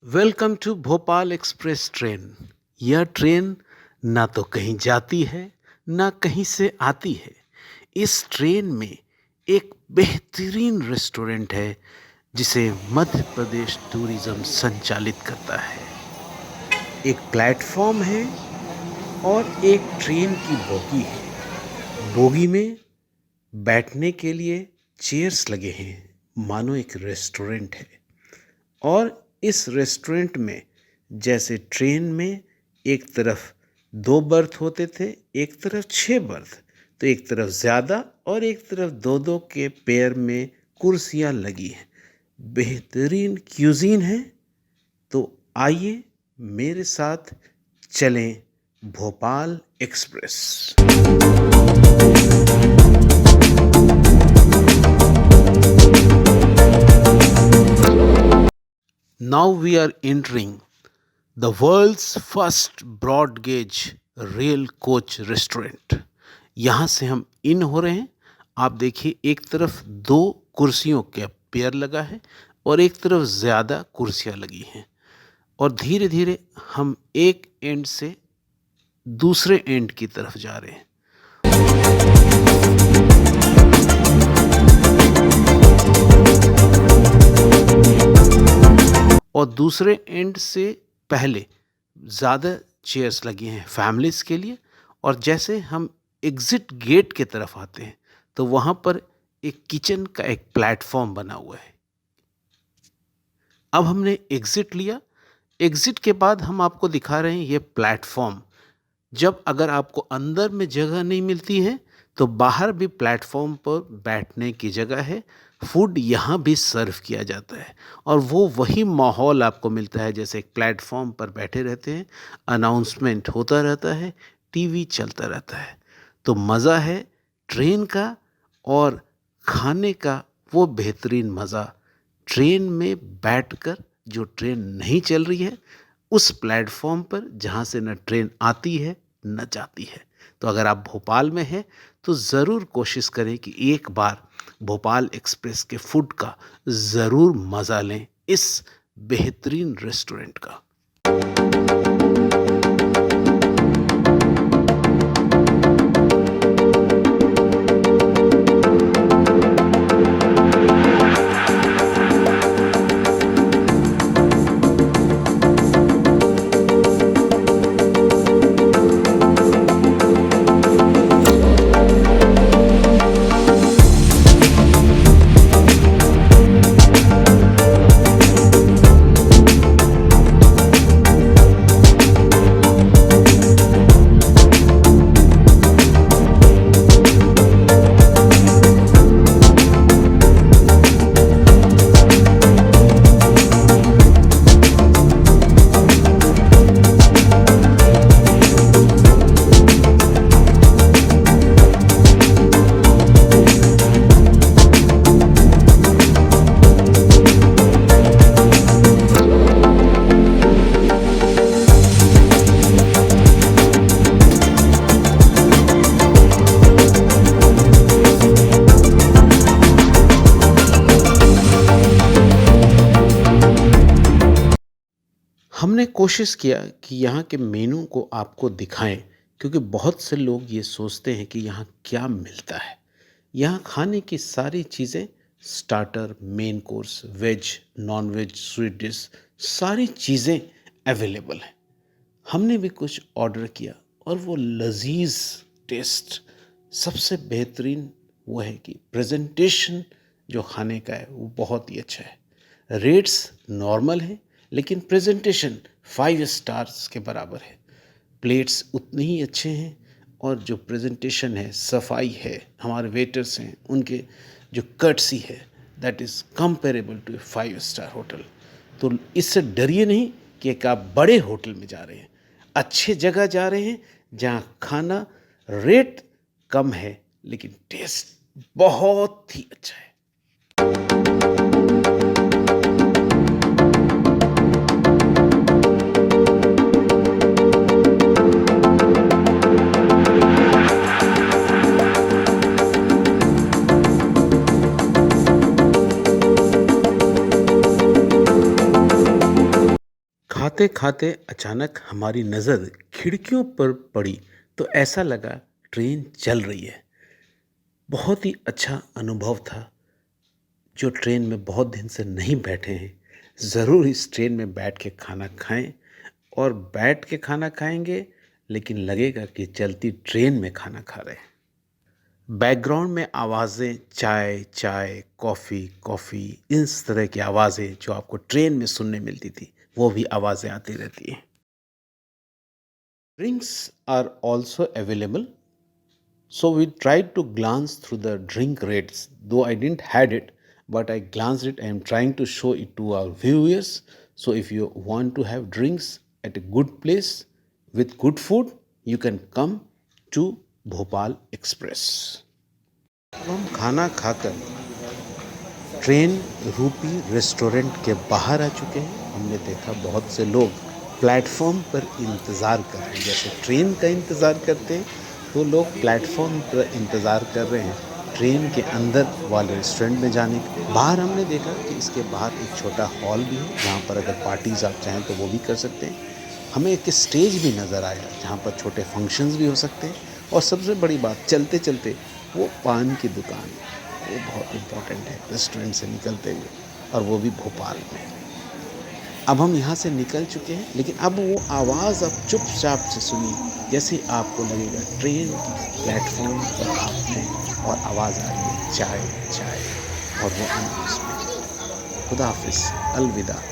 Welcome to Bhopal Express train. यह train ना तो कहीं जाती है ना कहीं से आती है। इस ट्रेन में एक बेहतरीन रेस्टोरेंट है जिसे मध्य प्रदेश टूरिज्म संचालित करता है। एक प्लेटफॉर्म है और एक ट्रेन की बोगी है। बोगी में बैठने के लिए चेयर्स लगे हैं, मानो एक रेस्टोरेंट है। और इस रेस्टोरेंट में जैसे ट्रेन में एक तरफ 2 बर्थ होते थे, एक तरफ 6 बर्थ, तो एक तरफ ज़्यादा और एक तरफ 2-2 के पेयर में कुर्सियाँ लगी हैं। बेहतरीन क्यूजीन है। तो आइए मेरे साथ चलें Bhopal express. Now we are entering the world's first broad gauge rail coach restaurant. यहाँ से हम इन हो रहे हैं। आप देखिए, एक तरफ 2 कुर्सियों का पेयर लगा है और एक तरफ ज़्यादा कुर्सियाँ लगी हैं और धीरे धीरे हम एक एंड से दूसरे एंड की तरफ जा रहे हैं। और दूसरे एंड से पहले ज़्यादा चेयर्स लगी हैं फैमिलीज़ के लिए। और जैसे हम एग्ज़िट गेट की तरफ आते हैं तो वहाँ पर एक किचन का एक प्लेटफॉर्म बना हुआ है। अब हमने एग्ज़िट लिया। एग्ज़िट के बाद हम आपको दिखा रहे हैं ये प्लेटफॉर्म। जब अगर आपको अंदर में जगह नहीं मिलती है तो बाहर भी प्लेटफॉर्म पर बैठने की जगह है। फूड यहाँ भी सर्व किया जाता है और वो वही माहौल आपको मिलता है जैसे एक प्लेटफॉर्म पर बैठे रहते हैं, अनाउंसमेंट होता रहता है, टीवी चलता रहता है। तो मज़ा है ट्रेन का और खाने का वो बेहतरीन मज़ा ट्रेन में बैठकर, जो ट्रेन नहीं चल रही है उस प्लेटफॉर्म पर जहाँ से न ट्रेन आती है न जाती है। तो अगर आप भोपाल में हैं तो ज़रूर कोशिश करें कि एक बार भोपाल एक्सप्रेस के फूड का ज़रूर मज़ा लें, इस बेहतरीन रेस्टोरेंट का। हमने कोशिश किया कि यहाँ के मेनू को आपको दिखाएं, क्योंकि बहुत से लोग ये सोचते हैं कि यहाँ क्या मिलता है। यहाँ खाने की सारी चीज़ें, starter, main course, veg, non veg, sweet dish, सारी चीज़ें अवेलेबल हैं। हमने भी कुछ ऑर्डर किया और वो लजीज टेस्ट, सबसे बेहतरीन वो है कि प्रेजेंटेशन जो खाने का है वो बहुत ही अच्छा है। रेट्स नॉर्मल हैं लेकिन प्रेजेंटेशन 5 स्टार्स के बराबर है। प्लेट्स उतने ही अच्छे हैं और जो प्रेजेंटेशन है, सफाई है, हमारे वेटर्स हैं, उनके जो कर्टसी है, that is comparable to 5 star hotel. तो इससे डरिए नहीं कि एक आप बड़े होटल में जा रहे हैं, अच्छे जगह जा रहे हैं जहाँ खाना रेट कम है लेकिन टेस्ट बहुत ही अच्छा है। खाते-खाते अचानक हमारी नज़र खिड़कियों पर पड़ी तो ऐसा लगा ट्रेन चल रही है। बहुत ही अच्छा अनुभव था। जो ट्रेन में बहुत दिन से नहीं बैठे हैं, ज़रूर इस ट्रेन में बैठ के खाना खाएँ और बैठ के खाना खाएँगे, लेकिन लगेगा कि चलती ट्रेन में खाना खा रहे हैं। बैकग्राउंड में आवाज़ें चाय, चाय, कॉफ़ी, कॉफ़ी इस तरह की आवाज़ें जो आपको ट्रेन में सुनने मिलती थी, वो भी आवाज़ें आती रहती हैं। Drinks are also available. So we tried to glance through the drink rates, though I didn't had it, but I glanced it. I am trying to show it to our viewers. So if you want to have drinks at a good place with good food, you can come to Bhopal Express. अब हम खाना खाकर train रूपी restaurant के बाहर आ चुके हैं। हमने देखा बहुत से लोग प्लेटफॉर्म पर इंतज़ार कर रहे हैं। जैसे ट्रेन का इंतज़ार करते हैं तो लोग प्लेटफॉर्म पर इंतज़ार कर रहे हैं ट्रेन के अंदर वाले रेस्टोरेंट में जाने का। बाहर हमने देखा कि इसके बाहर एक छोटा हॉल भी है जहाँ पर अगर पार्टीज़ आप चाहें तो वो भी कर सकते हैं। हमें एक स्टेज भी नज़र आया जहाँ पर छोटे फंक्शंस भी हो सकते हैं। और सबसे बड़ी बात, चलते चलते वो पान की दुकान, वो बहुत इम्पोर्टेंट है रेस्टोरेंट से निकलते हुए, और वो भी भोपाल में। अब हम यहाँ से निकल चुके हैं, लेकिन अब वो आवाज़ आप चुपचाप से सुनिए, जैसे आपको लगेगा ट्रेन प्लेटफॉर्म पर आप हैं और आवाज़ आ रही है चाय चाय, और वो इंग्लिश में। खुदा हाफिज़, अलविदा।